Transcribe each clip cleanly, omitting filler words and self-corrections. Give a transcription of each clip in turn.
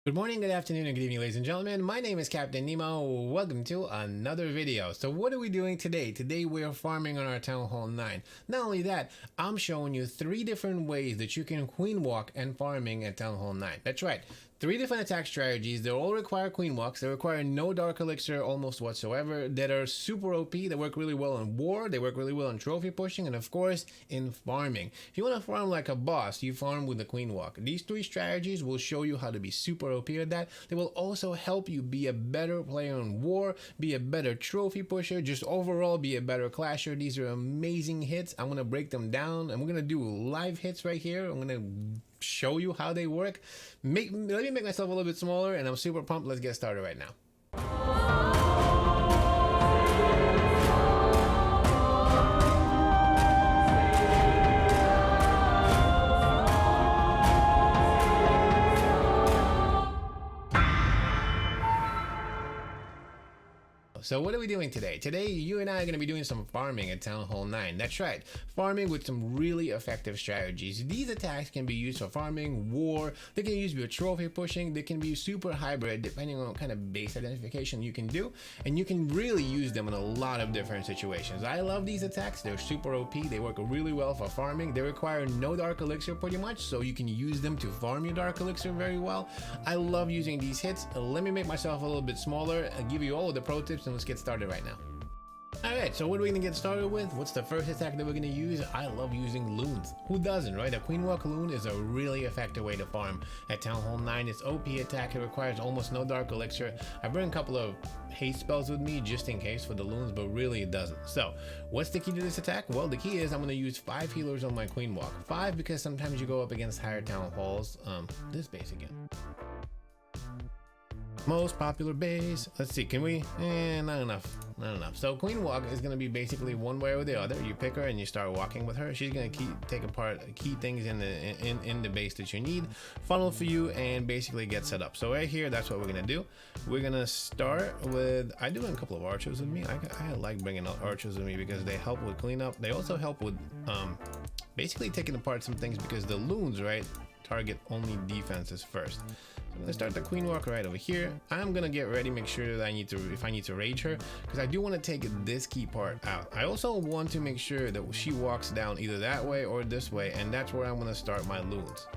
Good morning, good afternoon, and good evening, ladies and gentlemen. My name is Captain Nemo. Welcome to another video. So what are we doing today? Today we are farming on our Townhall 9. Not only that, I'm showing you 3 different ways that you can queen walk and farming at Townhall 9. That's right. 3 different attack strategies. They all require queen walks. They require no dark elixir almost whatsoever. That are super OP. They work really well in war. They work really well in trophy pushing. And of course, in farming. If you want to farm like a boss, you farm with the queen walk. These 3 strategies will show you how to be super OP at that. They will also help you be a better player in war, be a better trophy pusher, just overall be a better clasher. These are amazing hits. I'm going to break them down. And we're going to do live hits right here. I'm going to show you how they work. Let me make myself a little bit smaller, and I'm super pumped. Let's get started right now. So what are we doing today? Today, you and I are going to be doing some farming at Townhall 9. That's right, farming with some really effective strategies. These attacks can be used for farming, war, they can be used for trophy pushing, they can be super hybrid depending on what kind of base identification you can do, and you can really use them in a lot of different situations. I love these attacks. They're super OP, they work really well for farming, they require no dark elixir pretty much, so you can use them to farm your dark elixir very well. I love using these hits. Let me make myself a little bit smaller, I'll give you all of the pro tips, and let's get started right now. Alright, so what are we going to get started with? What's the first attack that we're going to use? I love using loons. Who doesn't, right? A queen walk loon is a really effective way to farm. At Townhall 9, it's OP attack. It requires almost no dark elixir. I bring a couple of haste spells with me just in case for the loons, but really it doesn't. So, what's the key to this attack? Well, the key is I'm going to use 5 healers on my queen walk. 5 because sometimes you go up against higher town halls. This base again. Most popular base. Let's see, can we? Not enough. So queen walk is going to be basically one way or the other. You pick her and you start walking with her. She's going to take apart key things in the base that you need, funnel for you, and basically get set up. So right here, that's what we're going to do. We're going to start with, I do a couple of archers with me. I like bringing out archers with me because they help with cleanup. They also help with basically taking apart some things because the loons, right, target only defenses first. So I'm gonna start the queen walk right over here. I'm gonna get ready, make sure that if I need to rage her, because I do want to take this key part out. I also want to make sure that she walks down either that way or this way, and that's where I'm gonna start my loons.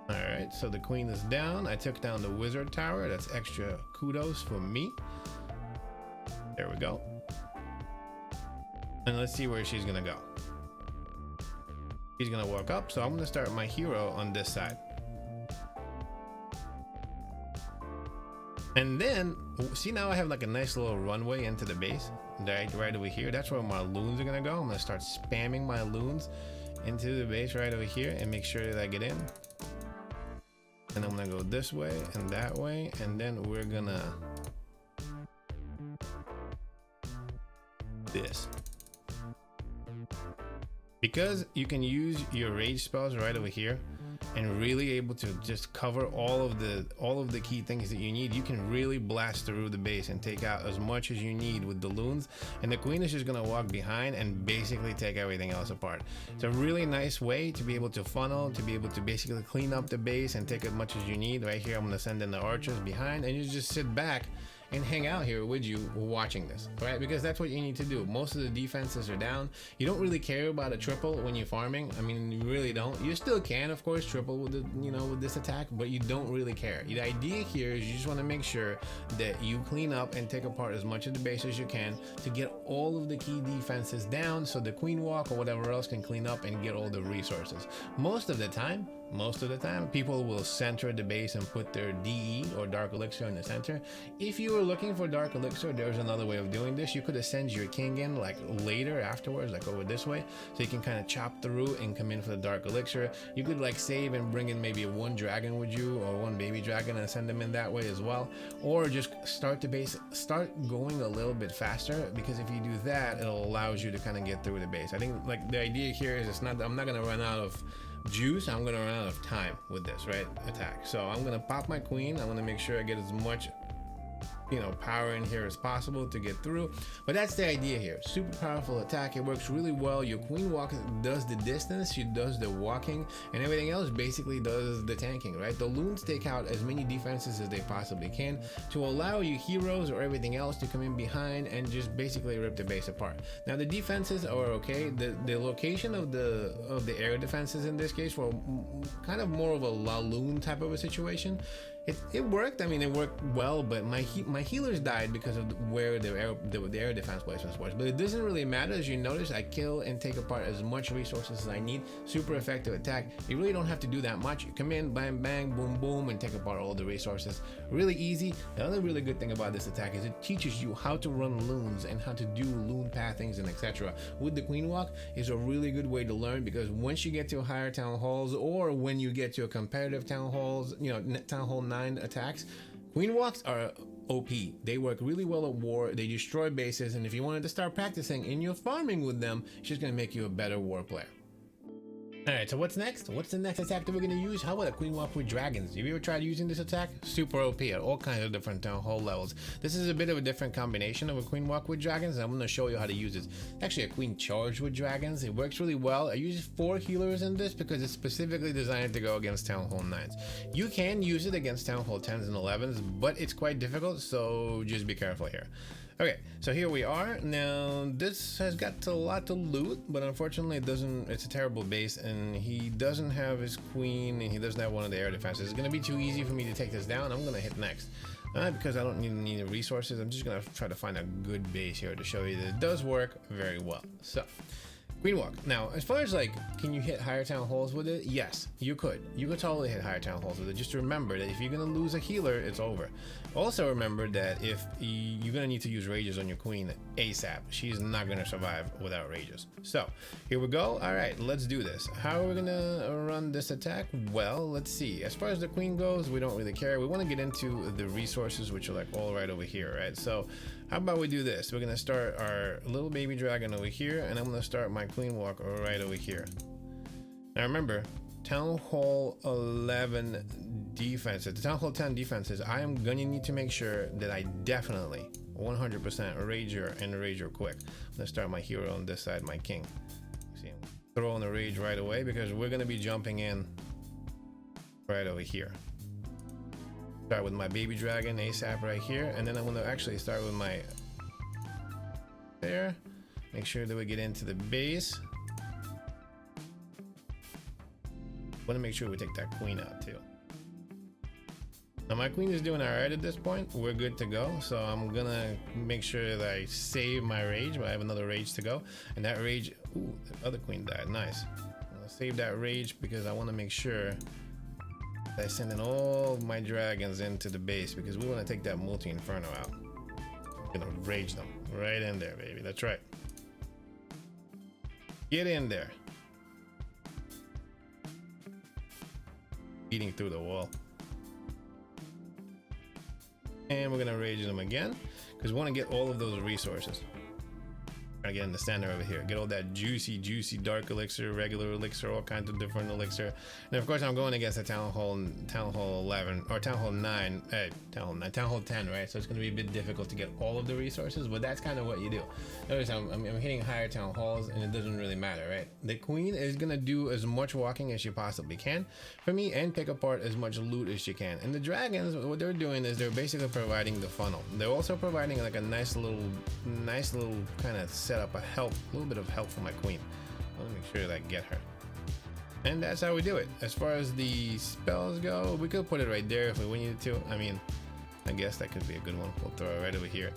Alright, so the queen is down. I took down the wizard tower. That's extra kudos for me. There we go. And let's see where she's gonna go. He's gonna walk up, so I'm gonna start my hero on this side. And then, see, now I have like a nice little runway into the base, right over here. That's where my loons are gonna go. I'm gonna start spamming my loons into the base right over here and make sure that I get in. And I'm gonna go this way and that way, and then we're gonna this. Because you can use your rage spells right over here and really able to just cover all of the key things that you need, you can really blast through the base and take out as much as you need with the loons, and the queen is just gonna walk behind and basically take everything else apart. It's a really nice way to be able to funnel, to be able to basically clean up the base and take as much as you need. Right here I'm gonna send in the archers behind, and you just sit back and hang out here with you watching this, right? Because that's what you need to do. Most of the defenses are down. You don't really care about a triple when you're farming. I mean, you really don't. You still can, of course, triple with the, with this attack, but you don't really care. The idea here is you just want to make sure that you clean up and take apart as much of the base as you can to get all of the key defenses down, so the queen walk or whatever else can clean up and get all the resources. Most of the time, people will center the base and put their DE or dark elixir in the center. If you were looking for dark elixir, there's another way of doing this. You could have sent your king in like later afterwards, like over this way, so you can kind of chop through and come in for the dark elixir. You could like save and bring in maybe 1 dragon with you or 1 baby dragon and send them in that way as well, or just start the base, start going a little bit faster, because if you do that, it'll allows you to kind of get through the base. I think like the idea here is I'm not gonna run out of juice, I'm gonna run out of time with this, right? Attack. So I'm gonna pop my queen. I'm gonna make sure I get as much you know, power in here as possible to get through. But that's the idea here. Super powerful attack. It works really well. Your queen walk does the distance, she does the walking, and everything else basically does the tanking, right? The loons take out as many defenses as they possibly can to allow your heroes or everything else to come in behind and just basically rip the base apart. Now the defenses are okay. The location of the air defenses in this case were kind of more of a Laloon type of a situation. It worked. I mean, it worked well, but my healers died because of where the air defense placements was. But it doesn't really matter. As you notice, I kill and take apart as much resources as I need. Super effective attack. You really don't have to do that much. You come in, bang, bang, boom, boom, and take apart all the resources. Really easy. The other really good thing about this attack is it teaches you how to run loons and how to do loon pathings and etc. With the queen walk is a really good way to learn, because once you get to higher town halls, or when you get to a competitive town halls, you know, town hall 9 attacks, queen walks are OP. They work really well at war. They destroy bases, and if you wanted to start practicing in your farming with them, it's just going to make you a better war player. Alright, so what's next? What's the next attack that we're going to use? How about a queen walk with dragons? Have you ever tried using this attack? Super OP at all kinds of different town hall levels. This is a bit of a different combination of a queen walk with dragons, and I'm going to show you how to use it. It's actually a queen charge with dragons. It works really well. I use 4 healers in this because it's specifically designed to go against town hall 9s. You can use it against town hall 10s and 11s, but it's quite difficult, so just be careful here. Okay, so here we are. Now this has got a lot to loot, but unfortunately it's a terrible base, and he doesn't have his queen, and he doesn't have one of the air defenses. It's gonna be too easy for me to take this down. I'm gonna hit next. Because I don't need the resources, I'm just gonna try to find a good base here to show you that it does work very well. So queen walk. Now, as far as like, can you hit higher town halls with it? Yes, you could. You could totally hit higher town halls with it. Just remember that if you're gonna lose a healer, it's over. Also remember that if you're gonna need to use rages on your queen ASAP. She's not gonna survive without rages. So here we go. All right, let's do this. How are we gonna run this attack? Well, let's see. As far as the queen goes, we don't really care. We want to get into the resources, which are like all right over here, right? So how about we do this? We're gonna start our little baby dragon over here, and I'm gonna start my queen walk right over here. Now remember, town hall 11 defenses, the town hall 10 defenses, I am gonna need to make sure that I definitely 100% rager and rager quick. I'm gonna start my hero on this side, my king. See, throw in the rage right away because we're gonna be jumping in right over here. Start with my baby dragon ASAP right here, and then I'm gonna actually start with my there. Make sure that we get into the base. Want to make sure we take that queen out too. Now my queen is doing all right at this point. We're good to go. So I'm gonna make sure that I save my rage, but I have another rage to go. And that rage, ooh, the other queen died. Nice. I'm gonna save that rage because I want to make sure that I send in all of my dragons into the base, because we want to take that multi-inferno out. I'm gonna rage them right in there, baby. That's right. Get in there. Beating through the wall. And we're gonna rage them again because we want to get all of those resources. Trying to get in the center over here, get all that juicy dark elixir, regular elixir, all kinds of different elixir. And of course I'm going against a town hall 11 or town hall 9, town hall 10, right? So it's going to be a bit difficult to get all of the resources, but that's kind of what you do. Notice I'm hitting higher town halls, and it doesn't really matter, right? The queen is going to do as much walking as she possibly can for me and pick apart as much loot as she can. And the dragons, what they're doing is they're basically providing the funnel. They're also providing like a nice little kind of set up a little bit of help for my queen. I want to make sure that I get her. And that's how we do it. As far as the spells go, we could put it right there if we needed to. I mean, I guess that could be a good one. We'll throw it right over here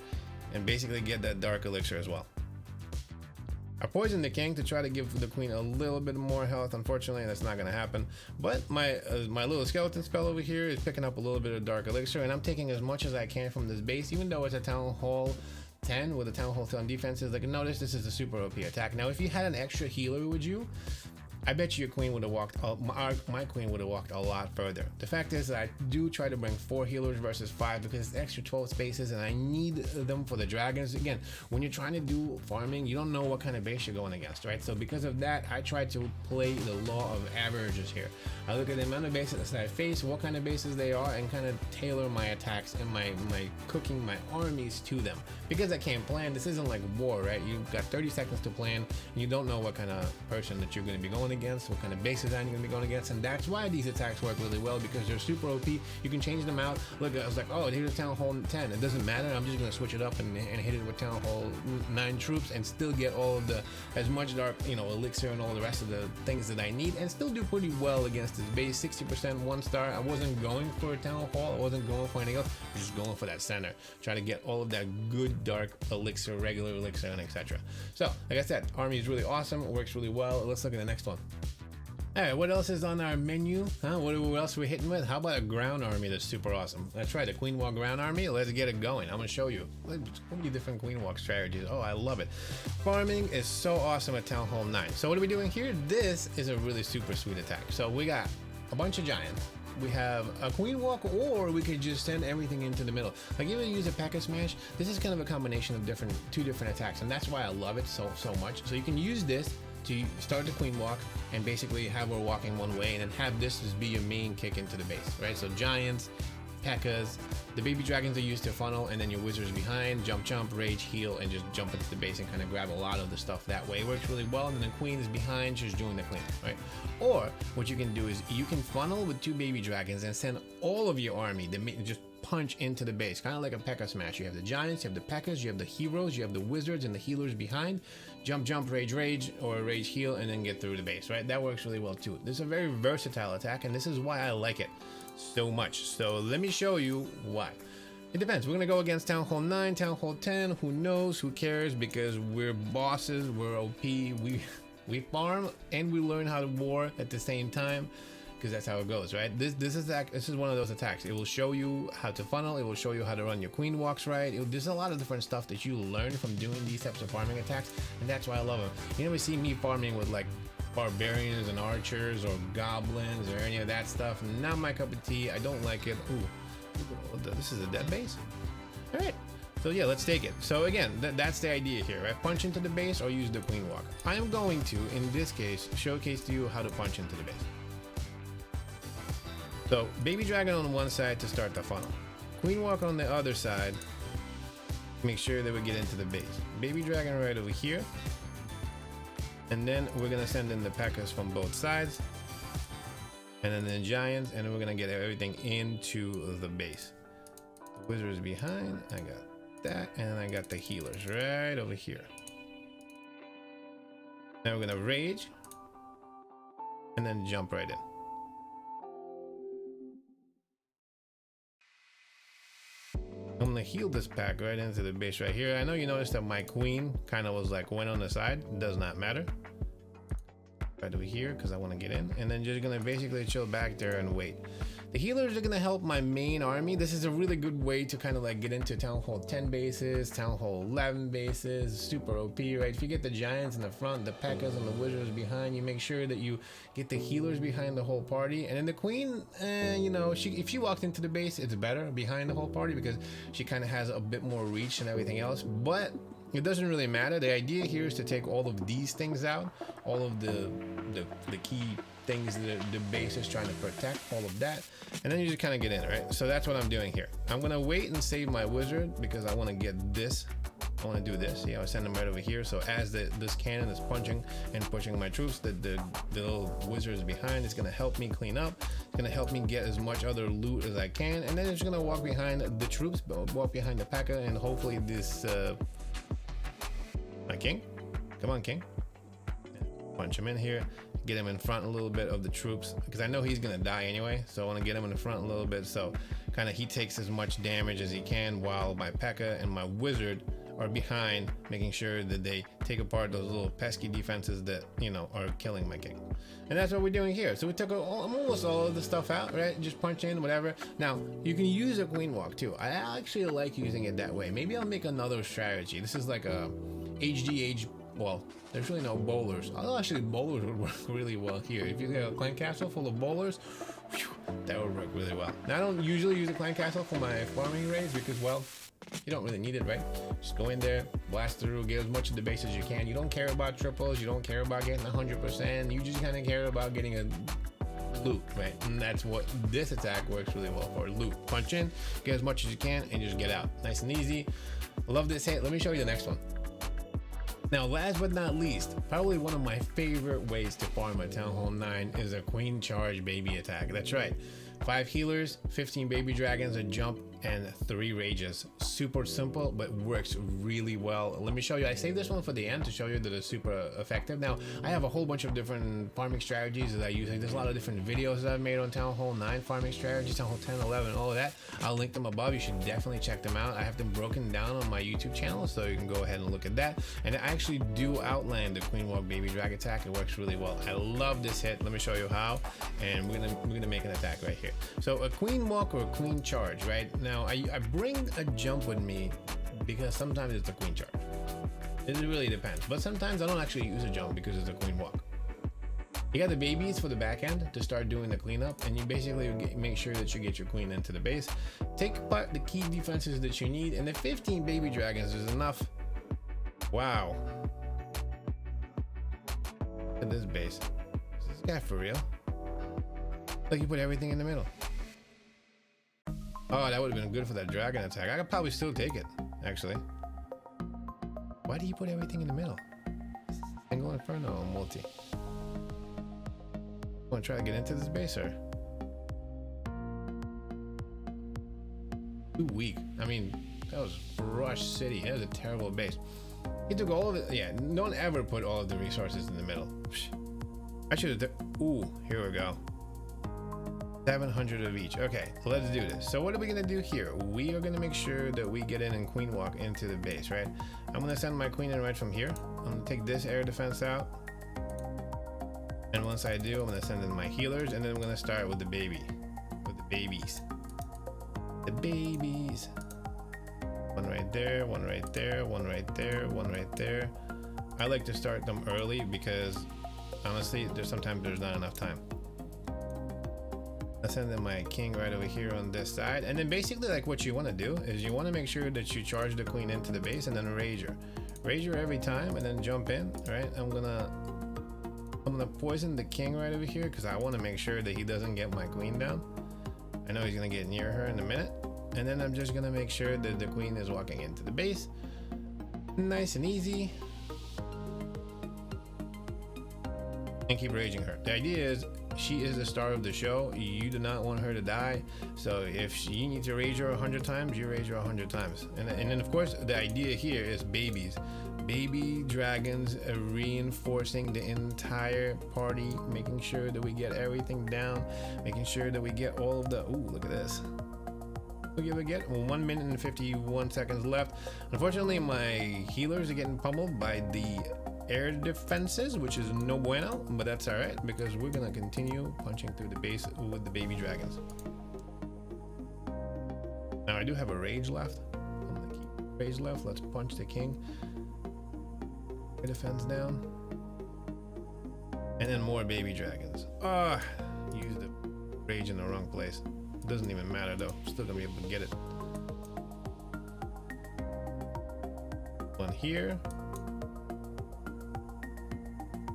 and basically get that dark elixir as well. I poisoned the king to try to give the queen a little bit more health. Unfortunately, that's not going to happen. But my little skeleton spell over here is picking up a little bit of dark elixir, and I'm taking as much as I can from this base, even though it's a town hall 10 with a town hall 10 defenses. Like, notice this is a super OP attack. Now if you had an extra healer with you, I bet you your queen would have walked, my queen would have walked a lot further. The fact is that I do try to bring 4 healers versus 5 because it's extra 12 spaces and I need them for the dragons. Again, when you're trying to do farming, you don't know what kind of base you're going against, right? So because of that, I try to play the law of averages here. I look at the amount of bases that I face, what kind of bases they are, and kind of tailor my attacks and my cooking my armies to them. Because I can't plan, this isn't like war, right? You've got 30 seconds to plan and you don't know what kind of person that you're going to be going against, what kind of base design you're going to be going against, and that's why these attacks work really well, because they're super OP. You can change them out. Look, I was like, oh, here's Townhall 10. It doesn't matter. I'm just going to switch it up and hit it with Townhall 9 troops and still get all of the, as much dark, elixir and all the rest of the things that I need, and still do pretty well against this base. 60% 1-star. I wasn't going for a Townhall. I wasn't going for anything else. I was just going for that center. Try to get all of that good dark elixir, regular elixir, and etc. So, like I said, army is really awesome. It works really well. Let's look at the next one. All right, what else is on our menu? What else are we hitting with? How about a ground army that's super awesome? That's right, a queen walk ground army. Let's get it going. I'm gonna show you so many different queen walk strategies. Oh, I love it. Farming is so awesome at Townhall 9. So what are we doing here? This is a really super sweet attack. So we got a bunch of giants. We have a queen walk, or we could just send everything into the middle. Like if you use a packet smash, this is kind of a combination of two different attacks, and that's why I love it so much. So you can use this to start the queen walk and basically have her walking one way, and then have this as be your main kick into the base, right? So giants, P.E.K.K.A.s, the baby dragons are used to funnel, and then your wizards behind, jump, rage, heal, and just jump into the base and kind of grab a lot of the stuff that way. It works really well, and then the queen is behind, just doing the clean, right? Or what you can do is you can funnel with 2 baby dragons and send all of your army, just punch into the base, kind of like a P.E.K.K.A. smash. You have the giants, you have the P.E.K.K.A.s, you have the heroes, you have the wizards and the healers behind. Jump, rage, or rage heal, and then get through the base, right? That works really well too. This is a very versatile attack, and this is why I like it so much. So let me show you why. It depends. We're gonna go against Townhall 9, Townhall 10. Who knows? Who cares? Because we're bosses. We're OP. We farm and we learn how to war at the same time, because that's how it goes, right? This is one of those attacks. It will show you how to funnel. It will show you how to run your queen walks right. There's a lot of different stuff that you learn from doing these types of farming attacks, and that's why I love them. You never see me farming with like barbarians and archers or goblins or any of that stuff. Not my cup of tea. I don't like it. Ooh, this is a dead base. All right. So yeah, let's take it. So again, that's the idea here, right? Punch into the base or use the queen walk. I am going to, in this case, showcase to you how to punch into the base. So baby dragon on one side to start the funnel. Queen walk on the other side. Make sure that we get into the base. Baby dragon right over here. And then we're gonna send in the P.E.K.K.A.s from both sides. And then the giants, and then we're gonna get everything into the base. The wizards behind, I got that, and I got the healers right over here. Now we're gonna rage, and then jump right in. I'm gonna heal this pack right into the base right here. I know you noticed that my queen kind of was like went on the side. It does not matter. Right over here, because I want to get in, and then just gonna basically chill back there and wait. The healers are gonna help my main army. This is a really good way to kind of like get into Townhall 10 bases, Townhall 11 bases, super OP, right? If you get the giants in the front, the P.E.K.K.A.s and the wizards behind, you make sure that you get the healers behind the whole party. And then the queen, if she walked into the base, it's better behind the whole party because she kind of has a bit more reach and everything else. But it doesn't really matter. The idea here is to take all of these things out, all of the key things that the base is trying to protect, all of that, and then you just kind of get in, right? So that's what I'm doing here. I'm gonna wait and save my wizard because I want to get this. I want to do this. I send them right over here. So as this cannon is punching and pushing my troops, the little wizard is behind. It's gonna help me clean up. It's gonna help me get as much other loot as I can, and then it's gonna walk behind the troops, walk behind the P.E.K.K.A., and hopefully this. My king, come on, king. Punch him in here, get him in front a little bit of the troops because I know he's gonna die anyway, so I want to get him in the front a little bit so kind of he takes as much damage as he can while my P.E.K.K.A. and my wizard are behind, making sure that they take apart those little pesky defenses that are killing my king. And that's what we're doing here. So we took almost all of the stuff out, right? Just punch in, whatever. Now you can use a queen walk too. I actually like using it that way. Maybe I'll make another strategy. This is like a well, there's really no bowlers. Although actually bowlers would work really well here. If you get a clan castle full of bowlers, whew, that would work really well. Now I don't usually use a clan castle for my farming raids because, well, you don't really need it, right? Just go in there, blast through, get as much of the base as you can. You don't care about triples, you don't care about getting 100%. You just kind of care about getting a loot, right? And that's what this attack works really well for. Loot. Punch in, get as much as you can, and just get out. Nice and easy. Love this hit. Let me show you the next one. Now, last but not least, probably one of my favorite ways to farm a Town Hall 9 is a Queen Charge baby attack. That's right. 5 healers, 15 baby dragons, a jump, and 3 rages. Super simple, but works really well. Let me show you. I saved this one for the end to show you that it's super effective. Now, I have a whole bunch of different farming strategies that I use. There's a lot of different videos that I've made on Town Hall 9 farming strategies, Town Hall 10, 11, all of that. I'll link them above. You should definitely check them out. I have them broken down on my YouTube channel, so you can go ahead and look at that. And I actually do outland the Queen Walk Baby Drag attack. It works really well. I love this hit. Let me show you how. And we're gonna make an attack right here. So a Queen Walk or a Queen Charge, right? Now I bring a jump with me because sometimes it's a Queen Charge. It really depends. But sometimes I don't actually use a jump because it's a Queen Walk. You got the babies for the back end to start doing the cleanup, and you basically make sure that you get your queen into the base. Take apart the key defenses that you need, and the 15 baby dragons is enough. Wow. Look at this base. Is this guy for real? Like you put everything in the middle. Oh, that would have been good for that dragon attack. I could probably still take it, actually. Why do you put everything in the middle? Single Inferno or multi? Want to try to get into this base, or? Too weak. I mean, that was Rush City. That was a terrible base. He took all of it. Yeah, don't ever put all of the resources in the middle. I should have. Ooh, here we go. 700 of each. Okay, let's do this. So what are we gonna do here? We are gonna make sure that we get in and queen walk into the base, right? I'm gonna send my queen in right from here. I'm gonna take this air defense out, and once I do, I'm gonna send in my healers, and then I'm gonna start with the babies. The babies. One right there, one right there, one right there, one right there. I like to start them early because honestly, sometimes there's not enough time. I send in my king right over here on this side, and then basically like what you want to do is you want to make sure that you charge the queen into the base and then raise her every time, and then jump in. Right, I'm gonna poison the king right over here because I want to make sure that he doesn't get my queen down. I know he's gonna get near her in a minute, and then I'm just gonna make sure that the queen is walking into the base, nice and easy, and keep raging her. The idea is she is the star of the show. You do not want her to die, so if you need to rage her 100 times, you rage her 100 times. And then of course the idea here is baby dragons, reinforcing the entire party, making sure that we get everything down, making sure that we get all of the look at this. We get 1 minute and 51 seconds left. Unfortunately, my healers are getting pummeled by the air defenses, which is no bueno, but that's all right because we're gonna continue punching through the base with the baby dragons. Now I do have a rage left. I'm gonna keep rage left. Let's punch the king. Air defense down, and then more baby dragons. Use the rage in the wrong place. It doesn't even matter though. Still gonna be able to get it. One here.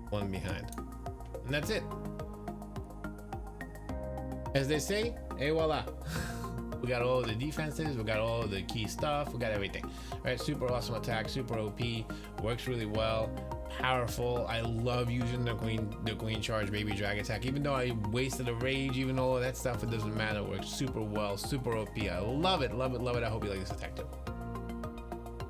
One behind, and that's it. As they say, et voila. We got all of the defenses, we got all of the key stuff, we got everything. All right, super awesome attack, super OP, works really well, powerful. I love using the queen charge baby drag attack. Even though I wasted a rage, even all of that stuff, it doesn't matter. It works super well, super OP. I love it, love it, love it. I hope you like this attack too.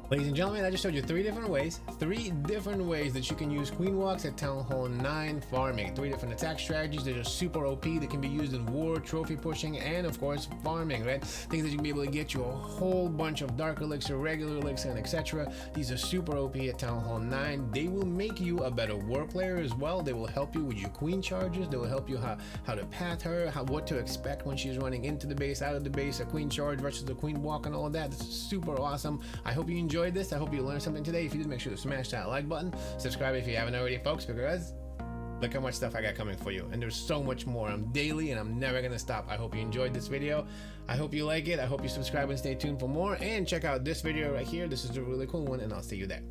Ladies and gentlemen, I just showed you 3 different ways that you can use queen walks at Town Hall 9 farming. 3 different attack strategies that are super OP, that can be used in war, trophy pushing, and of course farming, right? Things that you can be able to get you a whole bunch of dark elixir, regular elixir, and etc. These are super OP at Town Hall 9. They will make you a better war player as well. They will help you with your queen charges. They will help you how to path her, what to expect when she's running into the base, out of the base, a queen charge versus the queen walk, and all of that. This is super awesome. I hope you enjoy enjoyed this. I hope you learned something today. If you did, make sure to smash that like button. Subscribe if you haven't already, folks, because look how much stuff I got coming for you. And there's so much more. I'm daily and I'm never going to stop. I hope you enjoyed this video. I hope you like it. I hope you subscribe and stay tuned for more. And check out this video right here. This is a really cool one, and I'll see you there.